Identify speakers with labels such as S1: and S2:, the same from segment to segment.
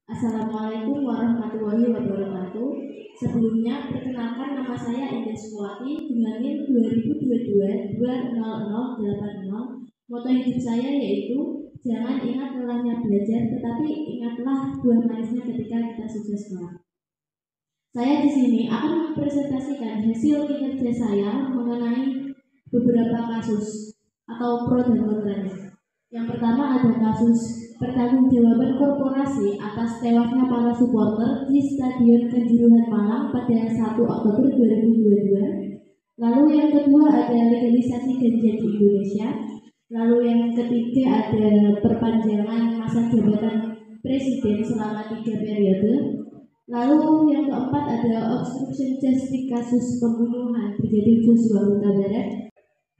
S1: Assalamualaikum warahmatullahi wabarakatuh. Sebelumnya, perkenalkan nama saya Indah Suwati dengan NIM 2022-20080. Moto hidup saya yaitu jangan ingat lelahnya belajar, tetapi ingatlah buah manisnya ketika kita sukses kelak. Saya di sini akan mempresentasikan hasil kinerja saya mengenai beberapa kasus atau pro dan kontranya. Yang pertama ada kasus pertanggungjawaban korporasi atas tewasnya para supporter di Stadion Kanjuruhan Malang pada 1 Oktober 2022. Lalu yang kedua ada legalisasi ganja di Indonesia. Lalu yang ketiga ada perpanjangan masa jabatan presiden selama 3 periode. Lalu yang keempat ada obstruction justice kasus pembunuhan Brigadir Joshua Huta Barat.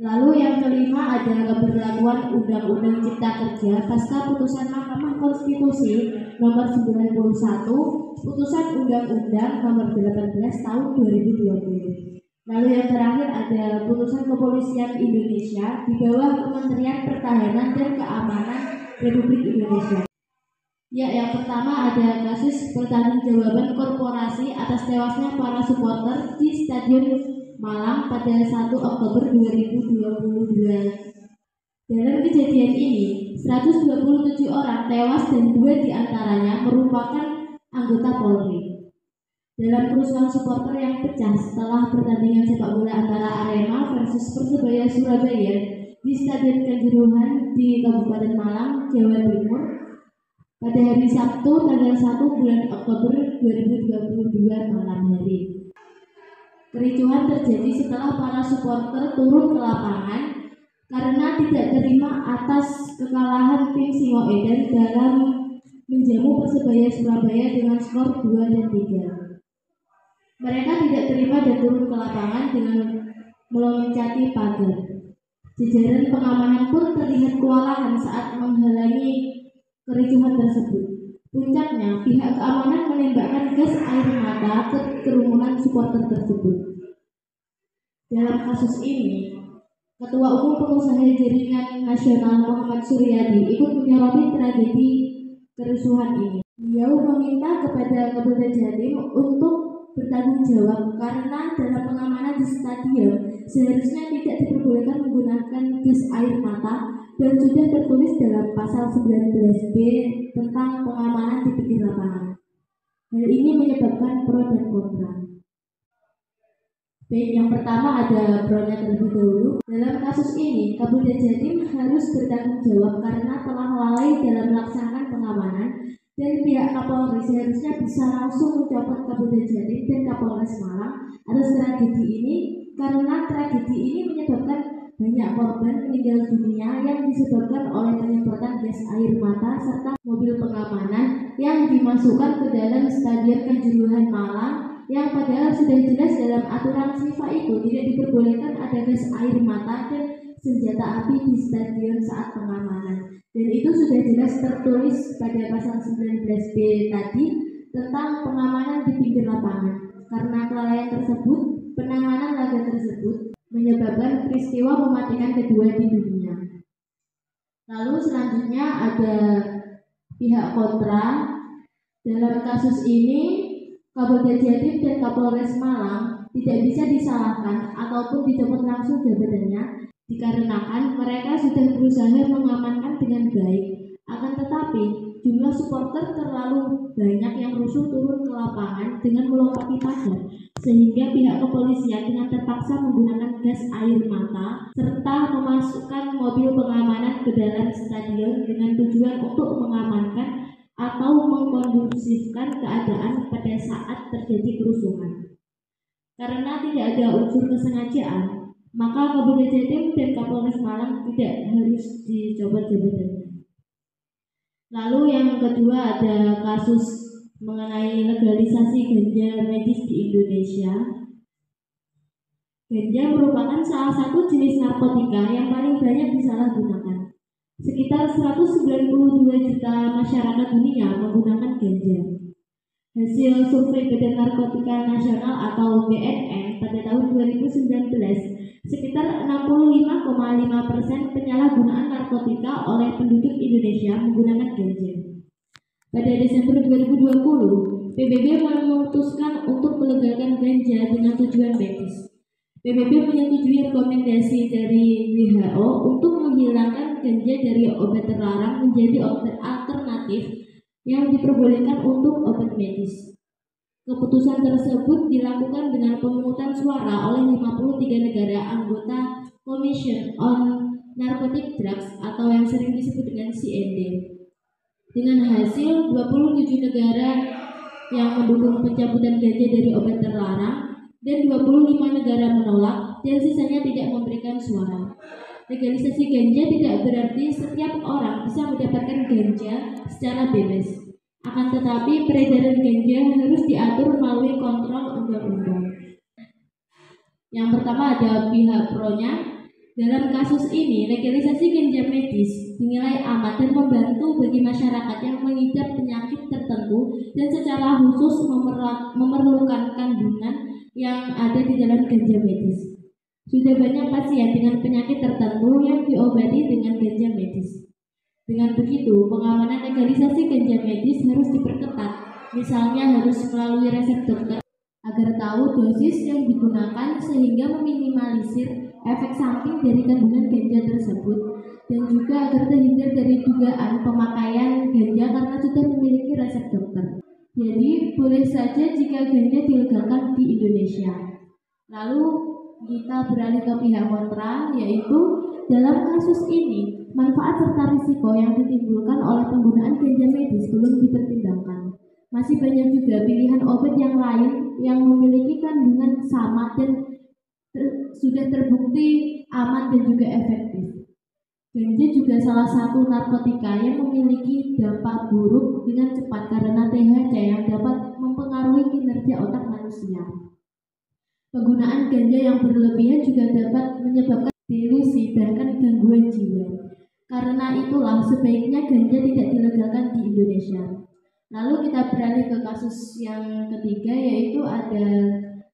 S1: Lalu yang kelima ada keberlakuan Undang-Undang Cipta Kerja pasca putusan Mahkamah Konstitusi nomor 91, putusan Undang-Undang nomor 18 tahun 2020. Lalu yang terakhir ada putusan Kepolisian Indonesia di bawah Kementerian Pertahanan dan Keamanan Republik Indonesia. Ya, yang pertama ada kasus pertanggungjawaban korporasi atas tewasnya para supporter di Stadion Malang pada 1 Oktober 2022. Dalam kejadian ini, 127 orang tewas dan 2 diantaranya merupakan anggota Polri. Dalam kerusuhan supporter yang pecah setelah pertandingan sepak bola antara Arema versus Persebaya Surabaya di Stadion Kanjuruhan di Kabupaten Malang, Jawa Timur, pada hari Sabtu tanggal 1 bulan Oktober 2022 malam hari. Kericuhan terjadi setelah para supporter turun ke lapangan karena tidak terima atas kekalahan tim Singoedan dalam menjamu Persebaya Surabaya dengan skor 2 dan 3. Mereka tidak terima dan turun ke lapangan dengan meloncati pagar. Jajaran pengamanan pun terlihat kewalahan saat menghalangi kericuhan tersebut. Puncaknya, pihak keamanan menembakkan gas air mata ke kerumunan supporter tersebut. Dalam kasus ini, Ketua Umum Pengusaha Jaringan Nasional Muhammad Suryadi ikut menyoroti tragedi kerusuhan ini. Beliau meminta kepada Kapolda Jatim untuk bertanggung jawab karena dalam pengamanan di stadion seharusnya tidak diperbolehkan menggunakan gas air mata dan sudah tertulis dalam pasal 19B tentang pengamanan di pinggir lapangan. Hal ini menyebabkan pro dan kontra. Baik, yang pertama ada pro-nya terlebih dahulu. Dalam kasus ini, Kapolda Jatim harus bertanggung jawab karena telah lalai dalam melaksanakan pengamanan dan pihak Kapolri seharusnya bisa langsung mencopot Kapolda Jatim dan Kapolres Malang atas tragedi ini karena tragedi ini menyebabkan banyak korban meninggal dunia yang disebabkan oleh penyemprotan gas air mata serta mobil pengamanan yang dimasukkan ke dalam Stadion Kanjuruhan Malang yang padahal sudah jelas dalam aturan FIFA itu tidak diperbolehkan ada gas air mata dan senjata api di stadion saat pengamanan. Dan itu sudah jelas tertulis pada pasal 19B tadi tentang pengamanan di pinggir lapangan. Karena kelalaian tersebut, penanganan laga tersebut menyebabkan peristiwa mematikan kedua di dunia. Lalu selanjutnya ada pihak kontra. Dalam kasus ini, Kapolda Jatim dan Kapolres Malang tidak bisa disalahkan ataupun dicopot langsung jabatannya dikarenakan mereka sudah berusaha mengamankan dengan baik. Akan tetapi, jumlah supporter terlalu banyak yang rusuh turun ke lapangan dengan melompati pagar, sehingga pihak kepolisian dengan terpaksa menggunakan gas air mata serta memasukkan mobil pengamanan ke dalam stadion dengan tujuan untuk mengamankan atau mengkondusifkan keadaan pada saat terjadi kerusuhan. Karena tidak ada unsur kesengajaan, maka Kapolda Jatim dan Kapolres Malang tidak harus dicopot jabatannya. Lalu yang kedua ada kasus mengenai legalisasi ganja medis di Indonesia. Ganja merupakan salah satu jenis narkotika yang paling banyak disalahgunakan. Sekitar 192 juta masyarakat dunia menggunakan ganja. Hasil survei Badan Narkotika Nasional atau BNN pada tahun 2019, sekitar 65,5% penyalahgunaan narkotika oleh penduduk Indonesia menggunakan ganja. Pada Desember 2020, PBB memutuskan untuk melegalkan ganja dengan tujuan medis. PBB menyetujui rekomendasi dari WHO untuk menghilangkan ganja dari obat terlarang menjadi obat alternatif yang diperbolehkan untuk obat medis. Keputusan tersebut dilakukan dengan pemungutan suara oleh 53 negara anggota Commission on Narcotic Drugs atau yang sering disebut dengan CND. Dengan hasil 27 negara yang mendukung pencabutan ganja dari obat terlarang dan 25 negara menolak dan sisanya tidak memberikan suara. Legalisasi ganja tidak berarti setiap orang bisa mendapatkan ganja secara bebas. Akan tetapi peredaran ganja harus diatur melalui kontrol undang-undang. Yang pertama ada pihak pro-nya. Dalam kasus ini, legalisasi ganja medis dinilai aman dan membantu bagi masyarakat yang mengidap penyakit tertentu dan secara khusus memerlukan kandungan yang ada di dalam ganja medis. Sudah banyak pasien dengan penyakit tertentu yang diobati dengan ganja medis. Dengan begitu, pengamanan legalisasi ganja medis harus diperketat. Misalnya harus melalui resep dokter agar tahu dosis yang digunakan sehingga meminimalisir efek samping dari kandungan ganja tersebut dan juga agar terhindar dari dugaan pemakaian ganja karena sudah memiliki resep dokter. Jadi boleh saja jika ganja dilegalkan di Indonesia. Lalu kita beralih ke pihak kontra, yaitu dalam kasus ini manfaat serta risiko yang ditimbulkan oleh penggunaan ganja medis belum dipertimbangkan. Masih banyak juga pilihan obat yang lain yang memiliki kandungan sama dan sudah terbukti aman dan juga efektif. Ganja juga salah satu narkotika yang memiliki dampak buruk dengan cepat karena THC yang dapat mempengaruhi kinerja otak manusia. Penggunaan ganja yang berlebihan juga dapat menyebabkan delusi bahkan gangguan jiwa. Karena itulah sebaiknya ganja tidak dilegalkan di Indonesia. Lalu kita beralih ke kasus yang ketiga, yaitu ada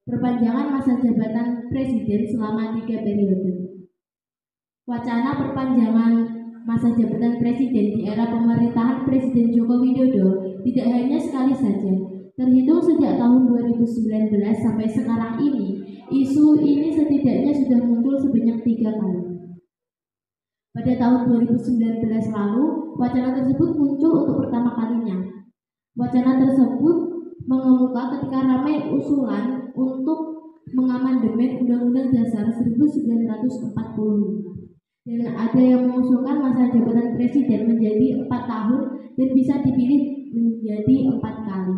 S1: perpanjangan masa jabatan presiden selama 3 periode. Wacana perpanjangan masa jabatan presiden di era pemerintahan Presiden Joko Widodo tidak hanya sekali saja. Terhitung sejak tahun 2019 sampai sekarang ini, isu ini setidaknya sudah muncul sebanyak 3 kali. Pada tahun 2019 lalu, wacana tersebut muncul untuk pertama kalinya. Wacana tersebut mengemuka ketika ramai usulan untuk mengamandemen Undang-Undang Dasar 1945. Dan ada yang mengusulkan masa jabatan presiden menjadi 4 tahun dan bisa dipilih menjadi 4 kali.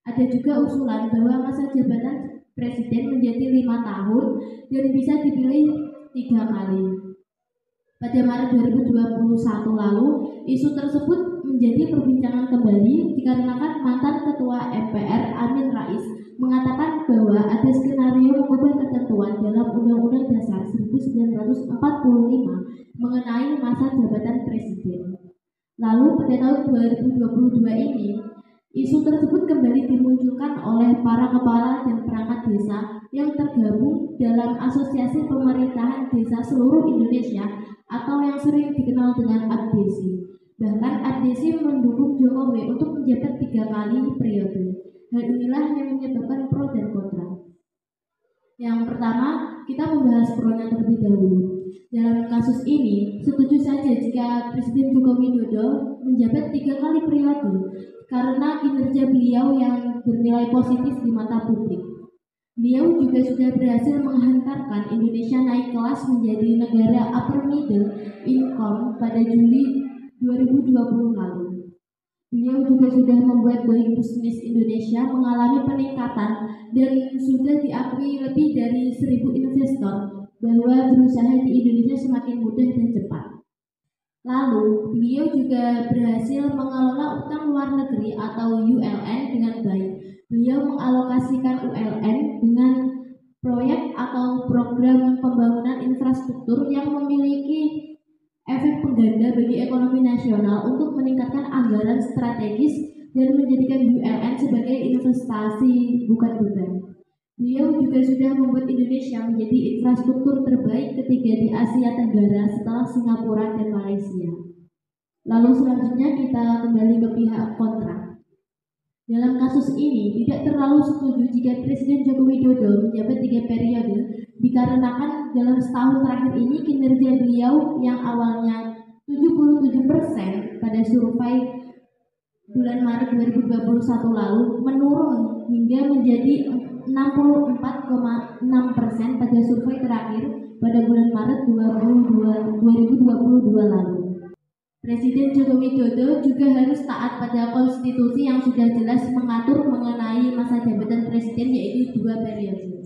S1: Ada juga usulan bahwa masa jabatan presiden menjadi 5 tahun dan bisa dipilih 3 kali. Pada Maret 2021 lalu, isu tersebut menjadi perbincangan kembali dikarenakan mantan Ketua MPR Amin Rais mengatakan bahwa ada skenario mengubah ketentuan dalam Undang-Undang Dasar 1945 mengenai masa jabatan presiden. Lalu pada tahun 2022 ini, isu tersebut kembali dimunculkan oleh para kepala dan perangkat desa yang tergabung dalam Asosiasi Pemerintahan Desa Seluruh Indonesia atau yang sering dikenal dengan APDESI. Bahkan APDESI mendukung Jokowi untuk menjabat 3 kali periode. Hal inilah yang menyebabkan pro dan kontra. Yang pertama, kita membahas pro-nya terlebih dahulu. Dalam kasus ini, setuju saja jika Presiden Joko Widodo menjabat 3 kali periode karena kinerja beliau yang bernilai positif di mata publik. Beliau juga sudah berhasil menghantarkan Indonesia naik kelas menjadi negara upper middle income pada Juli 2020 lalu. Beliau juga sudah membuat Doing Business Indonesia mengalami peningkatan dan sudah diakui lebih dari 1.000 investor bahwa berusaha di Indonesia semakin mudah dan cepat. Lalu, beliau juga berhasil mengelola utang luar negeri atau ULN dengan baik. Beliau mengalokasikan ULN dengan proyek atau program pembangunan infrastruktur yang memiliki efek pengganda bagi ekonomi nasional untuk meningkatkan anggaran strategis dan menjadikan ULN sebagai investasi bukan beban. Beliau juga sudah membuat Indonesia menjadi infrastruktur terbaik ketiga di Asia Tenggara setelah Singapura dan Malaysia. Lalu selanjutnya kita kembali ke pihak kontra. Dalam kasus ini tidak terlalu setuju jika Presiden Joko Widodo menjabat 3 periode dikarenakan dalam setahun terakhir ini kinerja beliau yang awalnya 77% pada survei bulan Maret 2021 lalu menurun hingga menjadi 64,6% pada survei terakhir pada bulan Maret 2022 lalu. Presiden Joko Widodo juga harus taat pada konstitusi yang sudah jelas mengatur mengenai masa jabatan presiden yaitu 2 periode.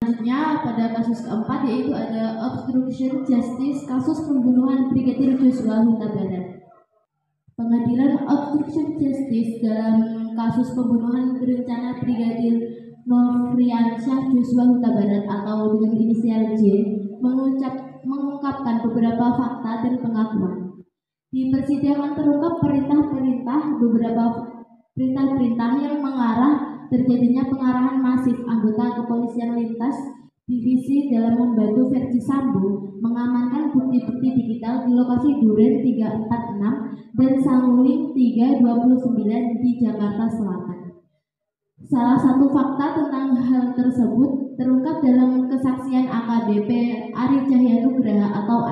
S1: Selanjutnya pada kasus keempat yaitu ada obstruction justice kasus pembunuhan Brigadir Joshua Huta Barat. Pengadilan obstruction justice dalam kasus pembunuhan berencana Brigadir Nofriansyah Joshua Huta Barat atau dengan inisial J mengungkapkan beberapa fakta dan pengakuan. Di persidangan terungkap beberapa perintah yang mengarah terjadinya pengarahan masif anggota kepolisian lintas divisi dalam membantu Verdi Sambo mengamankan bukti-bukti digital di lokasi Duren 346 dan Saguling 329 di Jakarta Selatan. Salah satu fakta tentang hal tersebut terungkap dalam kesaksian AKBP Ari Cahyanugraha atau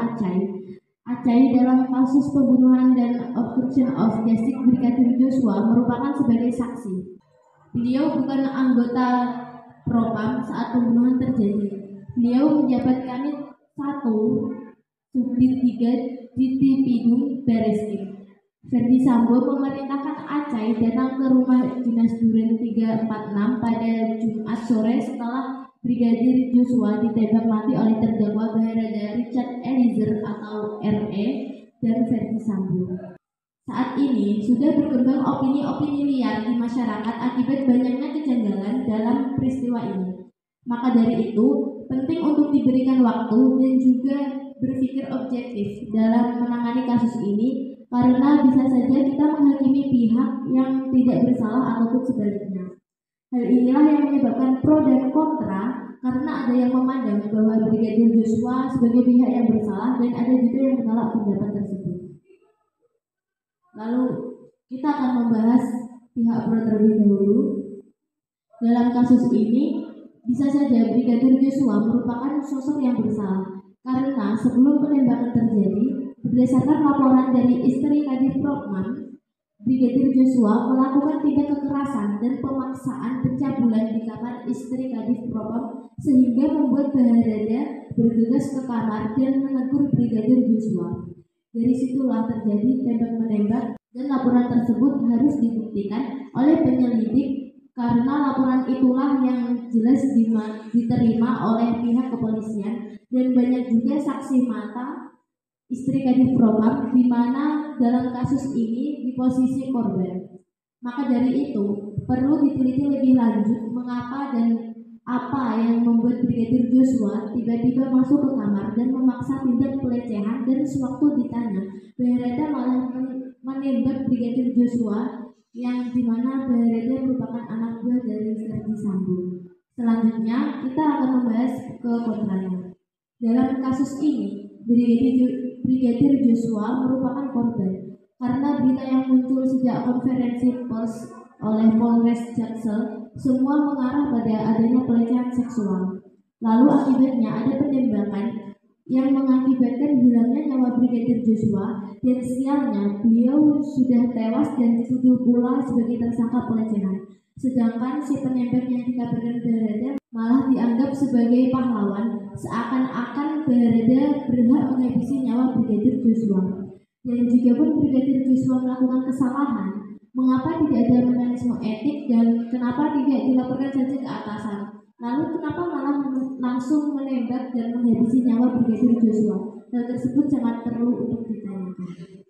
S1: Acai dalam kasus pembunuhan dan obstruction of justice Brigadir Joshua merupakan sebagai saksi. Beliau bukan anggota Propam saat pembunuhan terjadi. Beliau menjabat Kanit 1 Subdit 3 di Tipidum Bareskrim. Verdi Sambo memerintahkan Acai datang ke rumah dinas Duren 346 pada Jumat sore setelah Brigadir Joshua ditembak mati oleh terdakwa Barada Richard Eliezer atau RE dan Verdi Sambo. Saat ini sudah berkembang opini-opini liar di masyarakat akibat banyaknya kejanggalan dalam peristiwa ini. Maka dari itu, penting untuk diberikan waktu dan juga berpikir objektif dalam menangani kasus ini karena bisa saja kita menghakimi pihak yang tidak bersalah ataupun sebaliknya. Hal inilah yang menyebabkan pro dan kontra karena ada yang memandang bahwa Brigadir Joshua sebagai pihak yang bersalah dan ada juga yang menolak pendapat tersebut. Lalu kita akan membahas pihak pro terlebih dahulu. Dalam kasus ini bisa saja Brigadir Joshua merupakan sosok yang bersalah karena sebelum penembakan terjadi, berdasarkan laporan dari istri Kadif Propam, Brigadir Joshua melakukan tindak kekerasan dan pemaksaan pencabulan di kamar istri Kadif Propam sehingga membuat Barada bergegas ke kamar dan menegur Brigadir Joshua. Dari situlah terjadi tembak-menembak dan laporan tersebut harus dibuktikan oleh penyelidik karena laporan itulah yang jelas diterima oleh pihak kepolisian dan banyak juga saksi mata istri Kadif Propam di mana dalam kasus ini di posisi korban. Maka dari itu perlu diteliti lebih lanjut mengapa dan apa yang membuat Brigadir Joshua tiba-tiba masuk ke kamar dan memaksa tindak pelecehan dan sewaktu ditanya, Barada malah menembak Brigadir Joshua yang dimana Barada merupakan anak buah dari Verdi Sambo. Selanjutnya kita akan membahas ke kontranya. Dalam kasus ini, Brigadir Joshua merupakan korban karena berita yang muncul sejak konferensi pers oleh Polres Jaksel semua mengarah pada adanya pelecehan seksual. Lalu akibatnya ada penembakan yang mengakibatkan hilangnya nyawa Brigadir Joshua dan sialnya beliau sudah tewas dan dituduh pula sebagai tersangka pelecehan. Sedangkan si penembak yang dikabarkan Barada malah dianggap sebagai pahlawan, seakan-akan Barada berhak menghabisi nyawa Brigadir Joshua. Dan jika pun Brigadir Joshua melakukan kesalahan, mengapa tidak ada mekanisme etik dan kenapa tidak dilaporkan saja ke atasan? Lalu kenapa malah langsung menembak dan menghabisi nyawa Brigadir Joshua? Hal tersebut sangat perlu untuk ditanyakan.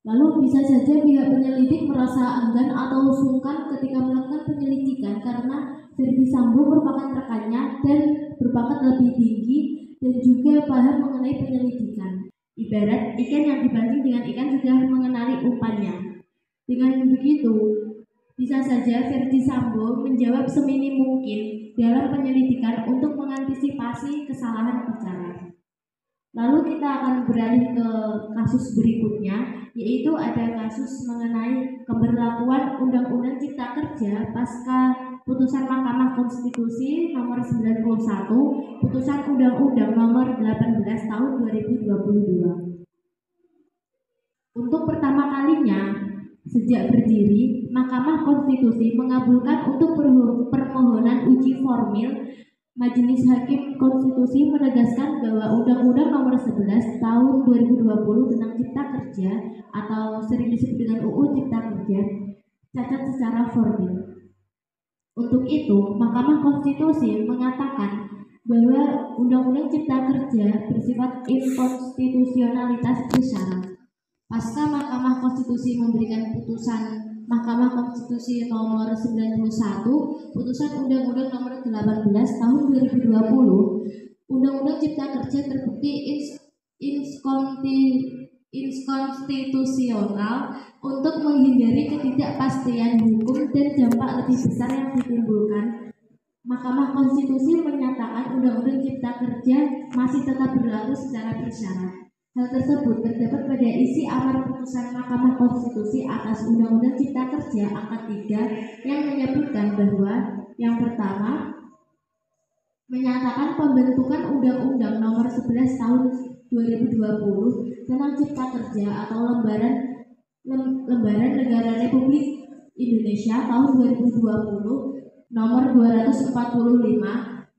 S1: Lalu bisa saja pihak penyelidik merasa enggan atau sungkan ketika melakukan penyelidikan karena Verdi Sambo merupakan rekannya dan berpangkat lebih tinggi dan juga paham mengenai penyelidikan. Ibarat ikan yang dipancing dengan ikan sudah mengenali umpannya. Dengan begitu, bisa saja Verdi Sambo menjawab seminim mungkin dalam penyelidikan untuk mengantisipasi kesalahan bicara. Lalu kita akan beralih ke kasus berikutnya, yaitu ada kasus mengenai keberlakuan Undang-Undang Cipta Kerja pasca putusan Mahkamah Konstitusi nomor 91, putusan Undang-Undang nomor 18 tahun 2022. Untuk pertama kalinya sejak berdiri, Mahkamah Konstitusi mengabulkan untuk permohonan uji formil. Majelis Hakim Konstitusi menegaskan bahwa Undang-Undang Nomor 11 Tahun 2020 tentang Cipta Kerja atau sering disebut dengan UU Cipta Kerja cacat secara formil. Untuk itu, Mahkamah Konstitusi mengatakan bahwa Undang-Undang Cipta Kerja bersifat inkonstitusionalitas bersyarat. Pasca Mahkamah Konstitusi memberikan putusan Mahkamah Konstitusi nomor 91, putusan Undang-Undang nomor 18 tahun 2020, Undang-Undang Cipta Kerja terbukti inkonstitusional untuk menghindari ketidakpastian hukum dan dampak lebih besar yang ditimbulkan. Mahkamah Konstitusi menyatakan Undang-Undang Cipta Kerja masih tetap berlaku secara bersyarat. Hal tersebut terdapat pada isi amar putusan Mahkamah Konstitusi atas Undang-Undang Cipta Kerja Angkat 3 yang menyebutkan bahwa yang pertama, menyatakan pembentukan Undang-Undang Nomor 11 Tahun 2020 tentang Cipta Kerja atau Lembaran Negara Republik Indonesia tahun 2020 Nomor 245,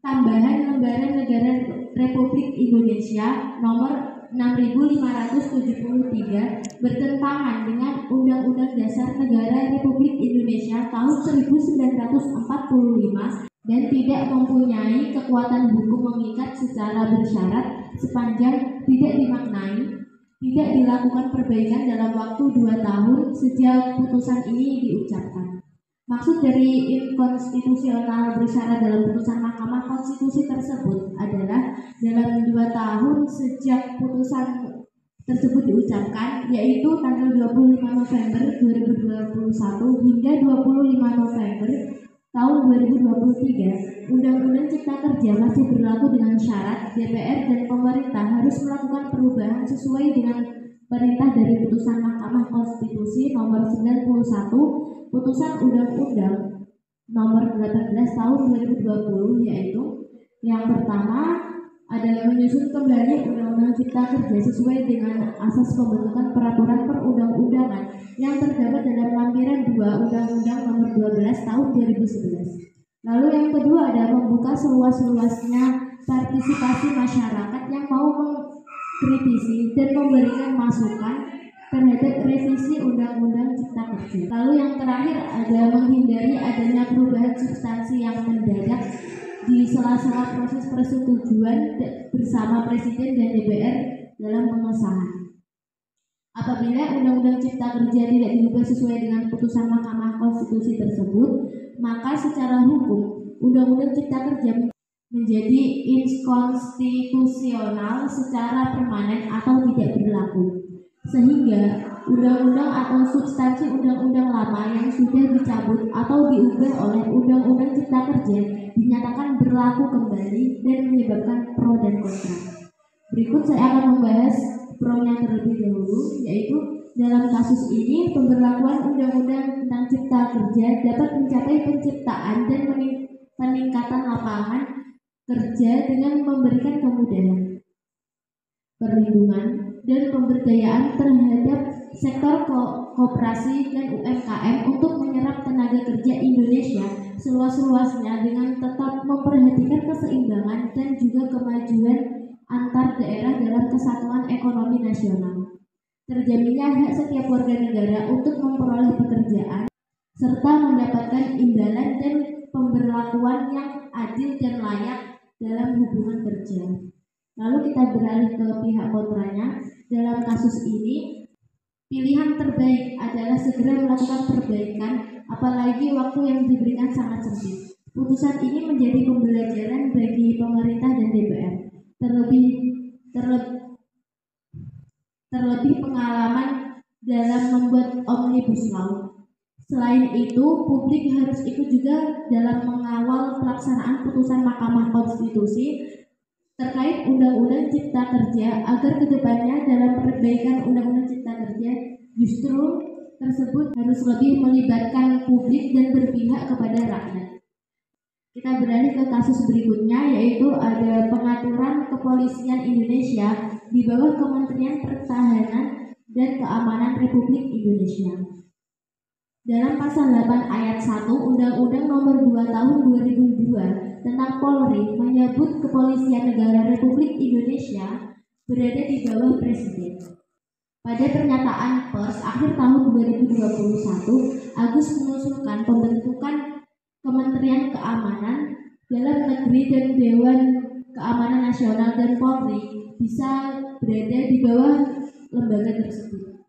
S1: tambahan Lembaran Negara Republik Indonesia Nomor 6573 bertentangan dengan Undang-Undang Dasar Negara Republik Indonesia tahun 1945 dan tidak mempunyai kekuatan hukum mengikat secara bersyarat sepanjang tidak dimaknai, tidak dilakukan perbaikan dalam waktu 2 tahun sejak putusan ini diucapkan. Maksud dari inkonstitusional bersyarat dalam putusan Mahkamah Konstitusi tersebut adalah dalam 2 tahun sejak putusan tersebut diucapkan, yaitu tanggal 25 November 2021 hingga 25 November tahun 2023, Undang-Undang Cipta Kerja masih berlaku dengan syarat DPR dan pemerintah harus melakukan perubahan sesuai dengan perintah dari putusan Mahkamah Konstitusi nomor 91, putusan Undang-Undang nomor 18 tahun 2020, yaitu yang pertama adalah menyusun kembali Undang-Undang Cipta Kerja sesuai dengan asas pembentukan peraturan perundang-undangan yang terdapat dalam lampiran 2 Undang-Undang nomor 12 tahun 2011. Lalu yang kedua adalah membuka seluas-luasnya partisipasi masyarakat yang mau mengkritisi dan memberikan masukan terhadap revisi Undang-Undang Cipta Kerja. Lalu yang terakhir adalah menghindari adanya perubahan substansi yang mendadak di sela-sela proses persetujuan bersama Presiden dan DPR dalam pengesahan. Apabila Undang-Undang Cipta Kerja tidak diubah sesuai dengan putusan Mahkamah Konstitusi tersebut, maka secara hukum Undang-Undang Cipta Kerja menjadi inkonstitusional secara permanen atau tidak berlaku, sehingga undang-undang atau substansi undang-undang lama yang sudah dicabut atau diubah oleh Undang-Undang Cipta Kerja dinyatakan berlaku kembali dan menyebabkan pro dan kontra. Berikut saya akan membahas pro-nya terlebih dahulu, yaitu dalam kasus ini pemberlakuan Undang-Undang tentang Cipta Kerja dapat mencapai penciptaan dan peningkatan lapangan kerja dengan memberikan kemudahan, perlindungan, dan pemberdayaan terhadap sektor koperasi dan UMKM untuk menyerap tenaga kerja Indonesia seluas-luasnya dengan tetap memperhatikan keseimbangan dan juga kemajuan antar daerah dalam kesatuan ekonomi nasional. Terjaminnya hak setiap warga negara untuk memperoleh pekerjaan serta mendapatkan imbalan dan pemberlakuan yang adil dan layak dalam hubungan kerja. Lalu kita beralih ke pihak kontranya. Dalam kasus ini, pilihan terbaik adalah segera melakukan perbaikan, apalagi waktu yang diberikan sangat sempit. Putusan ini menjadi pembelajaran bagi pemerintah dan DPR, terlebih pengalaman dalam membuat Omnibus Law. Selain itu, publik harus ikut juga dalam mengawal pelaksanaan putusan Mahkamah Konstitusi terkait Undang-Undang Cipta Kerja agar kedepannya dalam perbaikan Undang-Undang Cipta Kerja justru tersebut harus lebih melibatkan publik dan berpihak kepada rakyat. Kita beralih ke kasus berikutnya, yaitu ada pengaturan kepolisian Indonesia di bawah Kementerian Pertahanan dan Keamanan Republik Indonesia. Dalam pasal 8 ayat 1 Undang-Undang Nomor 2 Tahun 2002 tentang Polri menyebut Kepolisian Negara Republik Indonesia berada di bawah Presiden. Pada pernyataan pers akhir tahun 2021, Agus mengusulkan pembentukan Kementerian Keamanan Dalam Negeri dan Dewan Keamanan Nasional dan Polri bisa berada di bawah lembaga tersebut.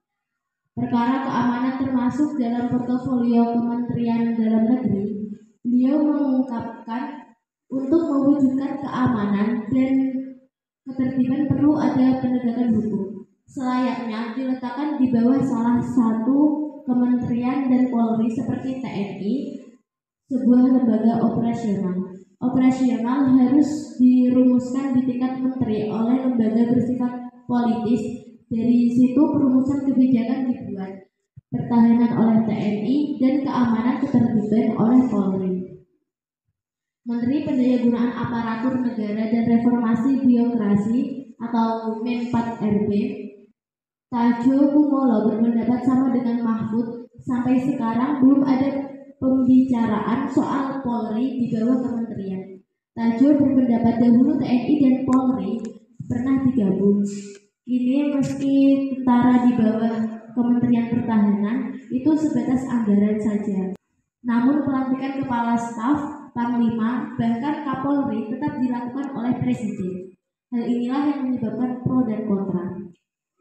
S1: Perkara keamanan termasuk dalam portofolio Kementerian Dalam Negeri. Beliau mengungkapkan untuk mewujudkan keamanan dan ketertiban perlu ada penegakan hukum. Selayaknya diletakkan di bawah salah satu kementerian dan Polri seperti TNI, sebuah lembaga operasional. Operasional harus dirumuskan di tingkat menteri oleh lembaga bersifat politis. Dari situ perumusan kebijakan dibuat, pertahanan oleh TNI dan keamanan ketertiban oleh Polri. Menteri Pendayagunaan Aparatur Negara dan Reformasi Birokrasi atau Men-4RB, Tajo Kumolo berpendapat sama dengan Mahfud, sampai sekarang belum ada pembicaraan soal Polri di bawah kementerian. Tajo berpendapat dahulu TNI dan Polri pernah digabung. Ini meski tentara di bawah Kementerian Pertahanan itu sebatas anggaran saja. Namun pelantikan kepala staf, panglima, bahkan Kapolri tetap dilakukan oleh Presiden. Hal inilah yang menyebabkan pro dan kontra.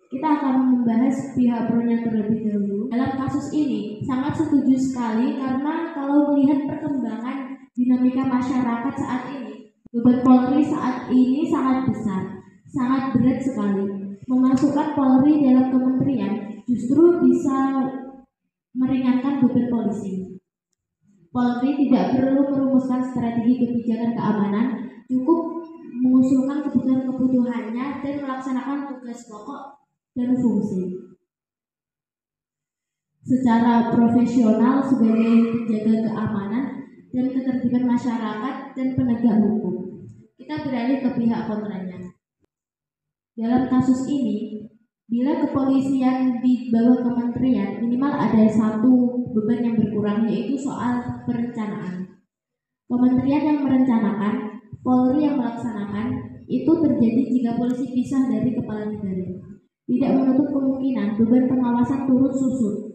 S1: Kita akan membahas pihak pro-nya terlebih dahulu. Dalam kasus ini sangat setuju sekali karena kalau melihat perkembangan dinamika masyarakat saat ini, beban Polri saat ini sangat besar, sangat berat sekali. Memasukkan Polri dalam kementerian justru bisa meringankan beban polisi. Polri tidak perlu merumuskan strategi kebijakan keamanan, cukup mengusulkan kebutuhan-kebutuhannya dan melaksanakan tugas pokok dan fungsi secara profesional sebagai penjaga keamanan dan ketertiban masyarakat dan penegak hukum. Kita beralih ke pihak kontranya. Dalam kasus ini, bila kepolisian di bawah kementerian, minimal ada satu beban yang berkurang, yaitu soal perencanaan. Kementerian yang merencanakan, Polri yang melaksanakan, itu terjadi jika polisi pisah dari kepala negara. Tidak menutup kemungkinan beban pengawasan turut susut.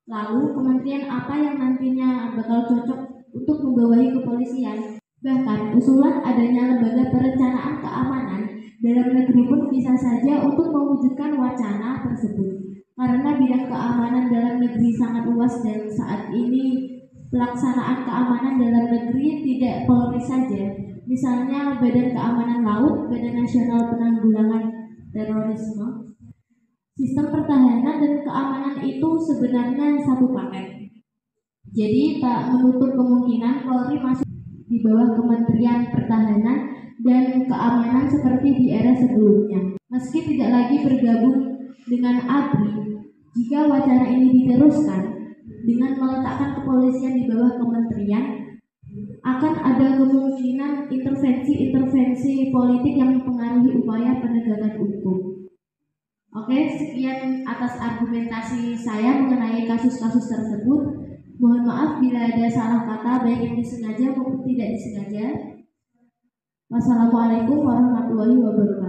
S1: Lalu, kementerian apa yang nantinya bakal cocok untuk membawahi kepolisian? Bahkan, usulan adanya lembaga perencanaan keamanan dalam negeri pun bisa saja untuk mewujudkan wacana tersebut. Karena bidang keamanan dalam negeri sangat luas dan saat ini pelaksanaan keamanan dalam negeri tidak Polri saja. Misalnya Badan Keamanan Laut, Badan Nasional Penanggulangan Terorisme. Sistem pertahanan dan keamanan itu sebenarnya satu paket. Jadi tak menutup kemungkinan Polri masuk di bawah Kementerian Pertahanan dan Keamanan seperti di era sebelumnya. Meski tidak lagi bergabung dengan ABRI, jika wacana ini diteruskan dengan meletakkan kepolisian di bawah kementerian, akan ada kemungkinan intervensi politik yang mempengaruhi upaya penegakan hukum. Oke, sekian atas argumentasi saya mengenai kasus-kasus tersebut. Mohon maaf bila ada salah kata baik yang disengaja maupun tidak disengaja. Wassalamualaikum warahmatullahi wabarakatuh.